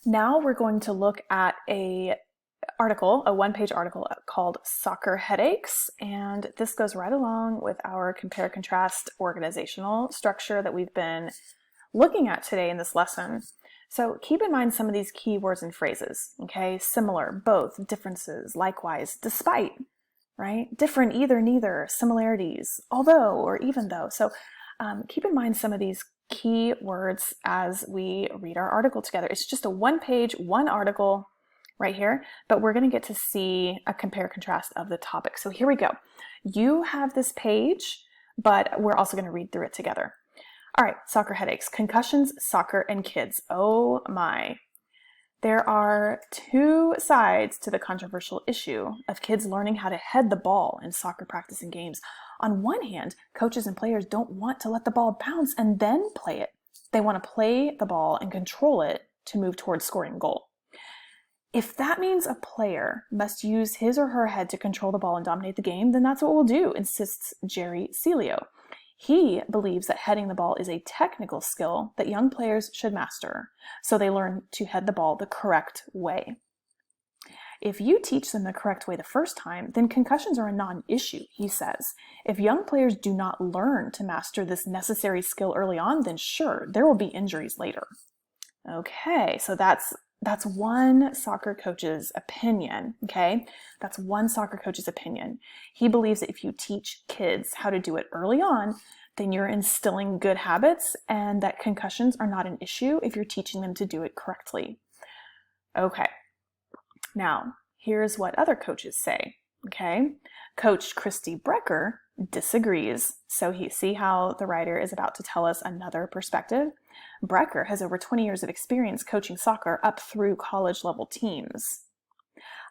Now we're going to look at a one-page article called Soccer Headaches, and this goes right along with our compare contrast organizational structure that we've been looking at today in this lesson. So keep in mind some of these key words and phrases, okay? Similar, both, differences, likewise, despite, right? Different, either, neither, similarities, although, or even though. So keep in mind some of these key words as we read our article together. It's just a one-page, one article right here, but we're going to get to see a compare contrast of the topic. So here we go. You have this page, but we're also going to read through it together. All right, soccer headaches, concussions, soccer, and kids. Oh my. There are two sides to the controversial issue of kids learning how to head the ball in soccer practice and games. On one hand, coaches and players don't want to let the ball bounce and then play it. They want to play the ball and control it to move towards scoring a goal. If that means a player must use his or her head to control the ball and dominate the game, then that's what we'll do, insists Jerry Celio. He believes that heading the ball is a technical skill that young players should master, so they learn to head the ball the correct way. If you teach them the correct way the first time, then concussions are a non-issue, he says. If young players do not learn to master this necessary skill early on, then sure, there will be injuries later. Okay, so that's one soccer coach's opinion, okay? That's one soccer coach's opinion. He believes that if you teach kids how to do it early on, then you're instilling good habits and that concussions are not an issue if you're teaching them to do it correctly. Okay, now here's what other coaches say, okay? Coach Christy Brecker disagrees. So see how the writer is about to tell us another perspective? Brecker has over 20 years of experience coaching soccer up through college level teams.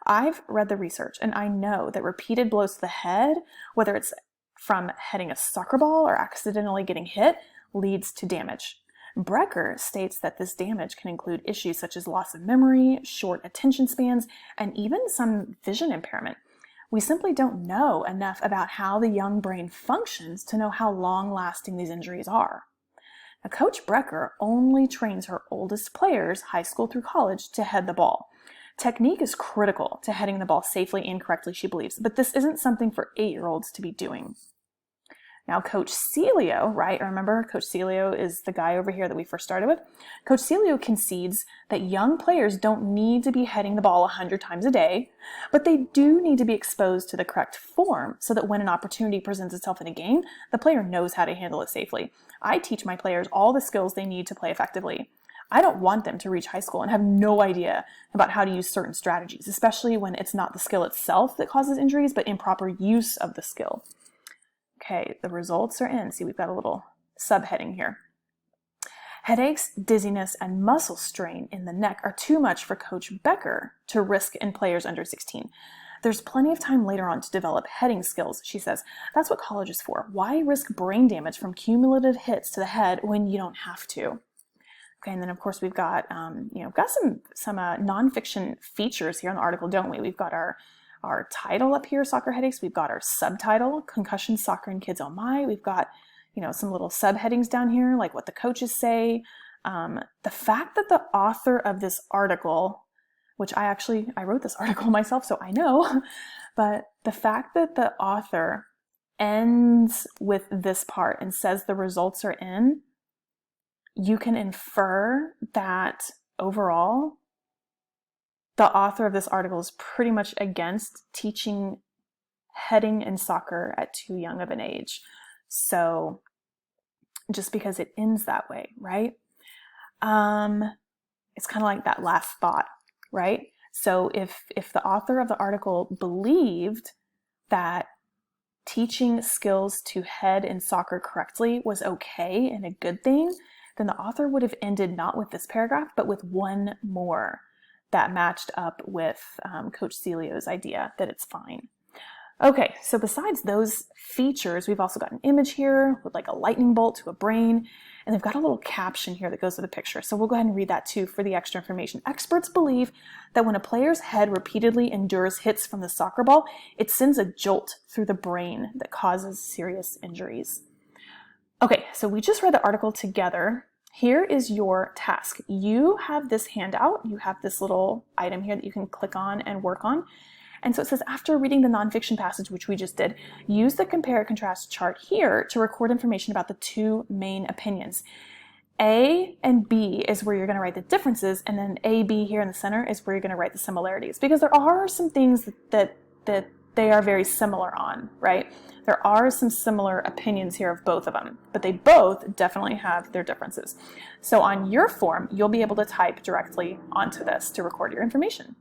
I've read the research and I know that repeated blows to the head, whether it's from heading a soccer ball or accidentally getting hit, leads to damage. Brecker states that this damage can include issues such as loss of memory, short attention spans, and even some vision impairment. We simply don't know enough about how the young brain functions to know how long-lasting these injuries are. Now, Coach Brecker only trains her oldest players, high school through college, to head the ball. Technique is critical to heading the ball safely and correctly, she believes, but this isn't something for 8-year-olds to be doing. Now, Coach Celio, right? Remember, Coach Celio is the guy over here that we first started with. Coach Celio concedes that young players don't need to be heading the ball 100 times a day, but they do need to be exposed to the correct form so that when an opportunity presents itself in a game, the player knows how to handle it safely. I teach my players all the skills they need to play effectively. I don't want them to reach high school and have no idea about how to use certain strategies, especially when it's not the skill itself that causes injuries, but improper use of the skill. Okay, the results are in. See, we've got a little subheading here. Headaches, dizziness, and muscle strain in the neck are too much for Coach Brecker to risk in players under 16. There's plenty of time later on to develop heading skills, she says. That's what college is for. Why risk brain damage from cumulative hits to the head when you don't have to? Okay, and then of course we've got, some nonfiction features here in the article, don't we? We've got our title up here, Soccer Headaches. We've got our subtitle, Concussion, Soccer, and Kids, oh my. We've got, some little subheadings down here, like what the coaches say. The fact that the author of this article, which I wrote this article myself, so I know, but the fact that the author ends with this part and says the results are in, you can infer that overall, the author of this article is pretty much against teaching heading in soccer at too young of an age. So just because it ends that way, right? It's kind of like that last thought, right? So if the author of the article believed that teaching skills to head in soccer correctly was okay and a good thing, then the author would have ended not with this paragraph, but with one more that matched up with Coach Celio's idea that it's fine. Okay, so besides those features, we've also got an image here with like a lightning bolt to a brain, and they've got a little caption here that goes with the picture. So we'll go ahead and read that too for the extra information. Experts believe that when a player's head repeatedly endures hits from the soccer ball, it sends a jolt through the brain that causes serious injuries. Okay, so we just read the article together, here is your task. You have this handout, you have this little item here that you can click on and work on. And so it says, after reading the nonfiction passage, which we just did, use the compare and contrast chart here to record information about the two main opinions. A and B is where you're going to write the differences, and then A, B here in the center is where you're going to write the similarities, because there are some things that they are very similar on, right? There are some similar opinions here of both of them, but they both definitely have their differences. So on your form, you'll be able to type directly onto this to record your information.